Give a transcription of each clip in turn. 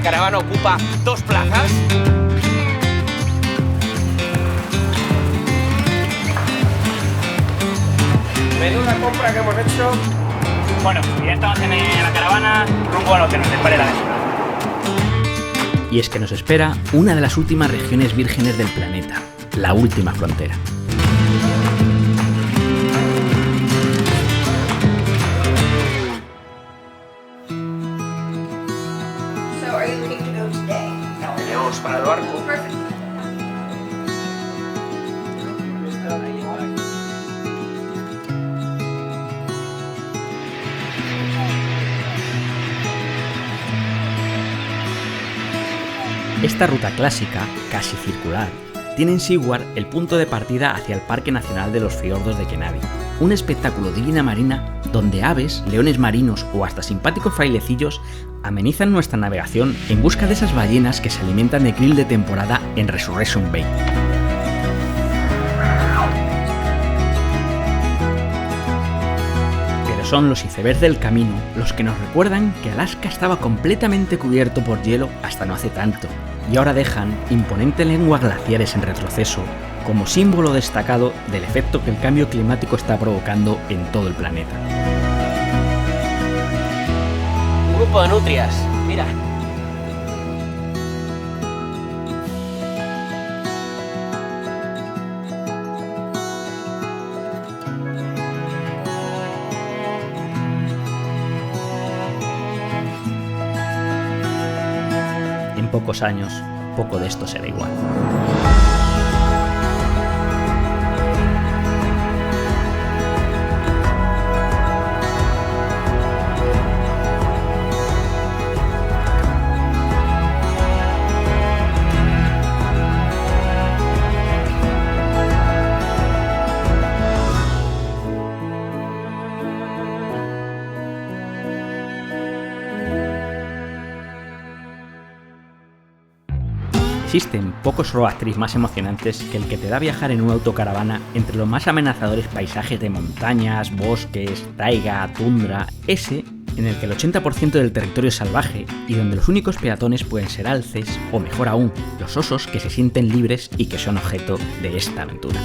caravana ocupa 2 plazas. Menuda compra que hemos hecho. Bueno, ya estamos en la caravana, rumbo a lo que nos depare la aventura. Y es que nos espera una de las últimas regiones vírgenes del planeta, la última frontera. So are you looking to go today? Venimos para el barco. Perfect. Esta ruta clásica, casi circular, tiene en Siguar el punto de partida hacia el Parque Nacional de los Fiordos de Kenavi, un espectáculo de vida marina donde aves, leones marinos o hasta simpáticos frailecillos amenizan nuestra navegación en busca de esas ballenas que se alimentan de krill de temporada en Resurrection Bay. Pero son los icebergs del camino los que nos recuerdan que Alaska estaba completamente cubierto por hielo hasta no hace tanto, y ahora dejan imponentes lenguas glaciares en retroceso como símbolo destacado del efecto que el cambio climático está provocando en todo el planeta. Un grupo de nutrias, mira. En pocos años, poco de esto será igual. Existen pocos road trips más emocionantes que el que te da viajar en una autocaravana entre los más amenazadores paisajes de montañas, bosques, taiga, tundra, ese en el que el 80% del territorio es salvaje y donde los únicos peatones pueden ser alces o, mejor aún, los osos que se sienten libres y que son objeto de esta aventura.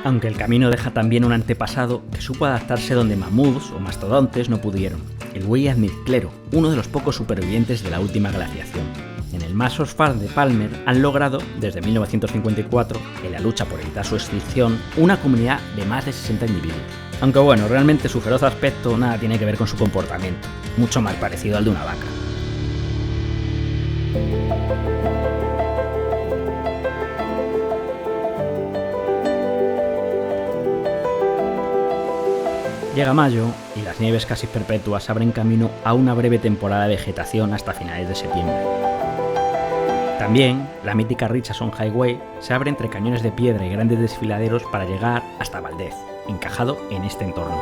Aunque el camino deja también un antepasado que supo adaptarse donde mamuts o mastodontes no pudieron, el buey azmizclero, uno de los pocos supervivientes de la última glaciación. En el Masos Farm de Palmer han logrado, desde 1954, en la lucha por evitar su extinción, una comunidad de más de 60 individuos. Aunque bueno, realmente su feroz aspecto nada tiene que ver con su comportamiento, mucho más parecido al de una vaca. Llega mayo y las nieves casi perpetuas abren camino a una breve temporada de vegetación hasta finales de septiembre. También, la mítica Richardson Highway se abre entre cañones de piedra y grandes desfiladeros para llegar hasta Valdez, encajado en este entorno.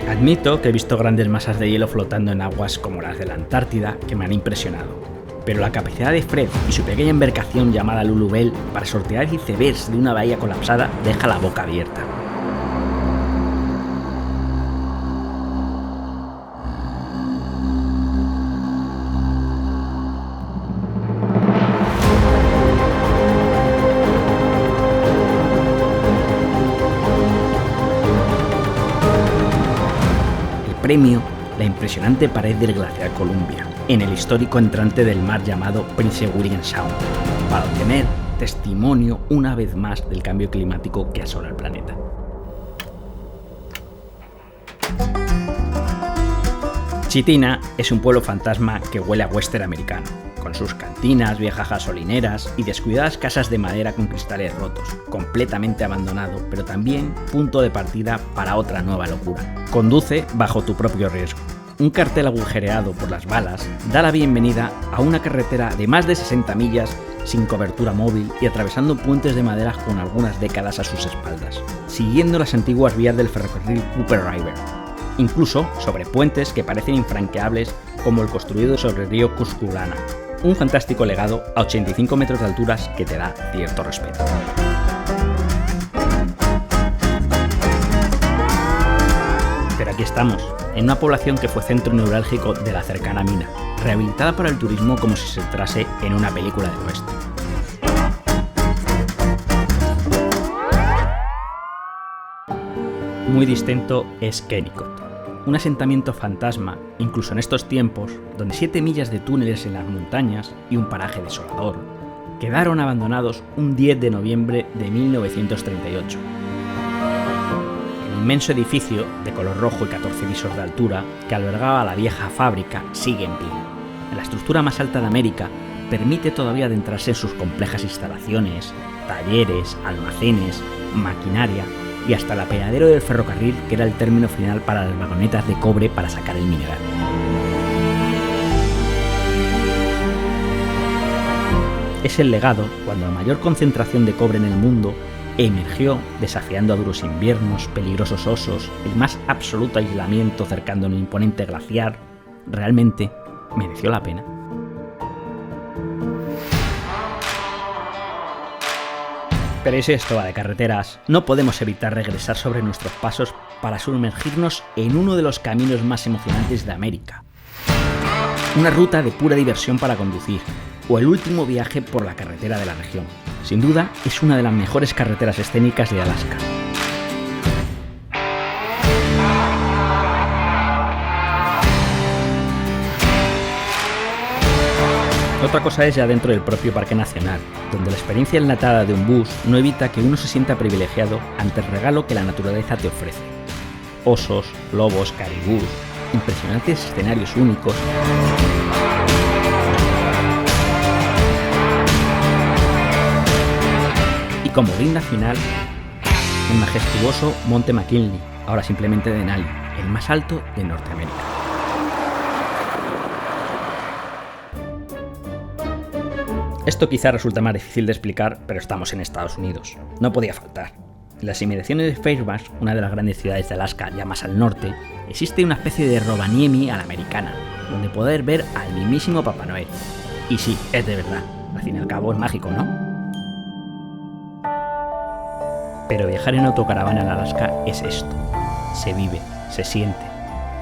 Admito que he visto grandes masas de hielo flotando en aguas como las de la Antártida que me han impresionado, pero la capacidad de Fred y su pequeña embarcación llamada Lulubelle para sortear icebergs de una bahía colapsada deja la boca abierta. Premio la impresionante pared del glaciar Columbia, en el histórico entrante del mar llamado Prince William Sound, para obtener testimonio una vez más del cambio climático que asola el planeta. Chitina es un pueblo fantasma que huele a western americano, con sus cantinas, viejas gasolineras y descuidadas casas de madera con cristales rotos, completamente abandonado, pero también punto de partida para otra nueva locura. Conduce bajo tu propio riesgo. Un cartel agujereado por las balas da la bienvenida a una carretera de más de 60 millas sin cobertura móvil y atravesando puentes de madera con algunas décadas a sus espaldas, siguiendo las antiguas vías del ferrocarril Cooper River, incluso sobre puentes que parecen infranqueables como el construido sobre el río Cusculana, un fantástico legado a 85 metros de alturas que te da cierto respeto. Pero aquí estamos, en una población que fue centro neurálgico de la cercana mina, rehabilitada para el turismo como si se tratase en una película del oeste. Muy distinto es Kennecott, un asentamiento fantasma, incluso en estos tiempos, donde 7 millas de túneles en las montañas y un paraje desolador quedaron abandonados un 10 de noviembre de 1938. El inmenso edificio, de color rojo y 14 pisos de altura, que albergaba la vieja fábrica, sigue en pie. La estructura más alta de América permite todavía adentrarse en sus complejas instalaciones, talleres, almacenes, maquinaria y hasta el apeadero del ferrocarril, que era el término final para las vagonetas de cobre para sacar el mineral. Es el legado cuando la mayor concentración de cobre en el mundo emergió desafiando a duros inviernos, peligrosos osos, el más absoluto aislamiento cercano a un imponente glaciar. Realmente mereció la pena. Pero si esto va de carreteras, no podemos evitar regresar sobre nuestros pasos para sumergirnos en uno de los caminos más emocionantes de América. Una ruta de pura diversión para conducir, o el último viaje por la carretera de la región. Sin duda, es una de las mejores carreteras escénicas de Alaska. Otra cosa es ya dentro del propio Parque Nacional, donde la experiencia enlatada de un bus no evita que uno se sienta privilegiado ante el regalo que la naturaleza te ofrece. Osos, lobos, caribús, impresionantes escenarios únicos. Y como guinda final, el majestuoso Monte McKinley, ahora simplemente Denali, el más alto de Norteamérica. Esto quizá resulta más difícil de explicar, pero estamos en Estados Unidos. No podía faltar. En las inmediaciones de Fairbanks, una de las grandes ciudades de Alaska, ya más al norte, existe una especie de Rovaniemi a la americana, donde poder ver al mismísimo Papá Noel. Y sí, es de verdad. Al fin y al cabo es mágico, ¿no? Pero viajar en autocaravana en Alaska es esto. Se vive, se siente.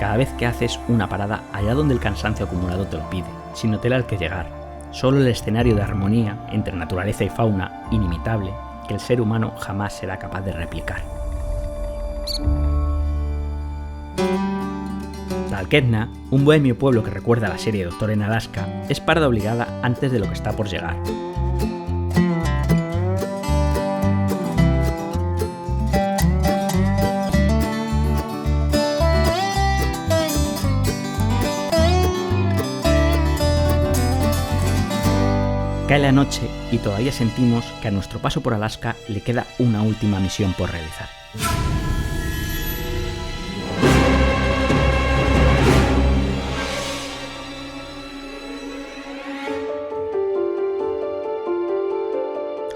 Cada vez que haces una parada allá donde el cansancio acumulado te lo pide, sin hotel al que llegar. Solo el escenario de armonía entre naturaleza y fauna inimitable que el ser humano jamás será capaz de replicar. Talkeetna, un bohemio pueblo que recuerda a la serie Doctor en Alaska, es parada obligada antes de lo que está por llegar. Cae la noche y todavía sentimos que a nuestro paso por Alaska le queda una última misión por realizar.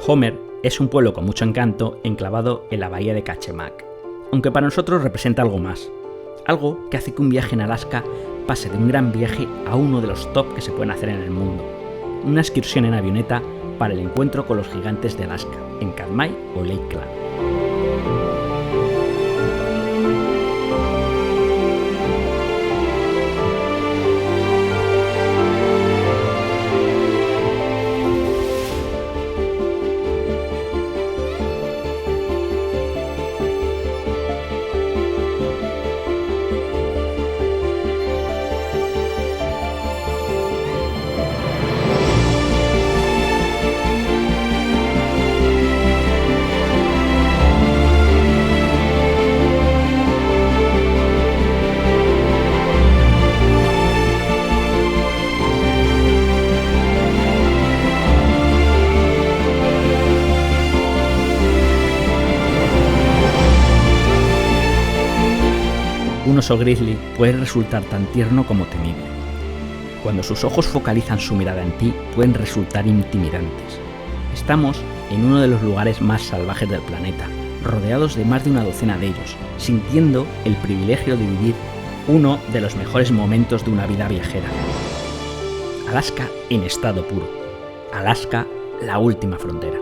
Homer es un pueblo con mucho encanto enclavado en la bahía de Kachemak, aunque para nosotros representa algo más, algo que hace que un viaje en Alaska pase de un gran viaje a uno de los top que se pueden hacer en el mundo. Una excursión en avioneta para el encuentro con los gigantes de Alaska, en Katmai o Lake Clan. oso grizzly puede resultar tan tierno como temible. Cuando sus ojos focalizan su mirada en ti, pueden resultar intimidantes. Estamos en uno de los lugares más salvajes del planeta, rodeados de más de una docena de ellos, sintiendo el privilegio de vivir uno de los mejores momentos de una vida viajera. Alaska en estado puro. Alaska, la última frontera.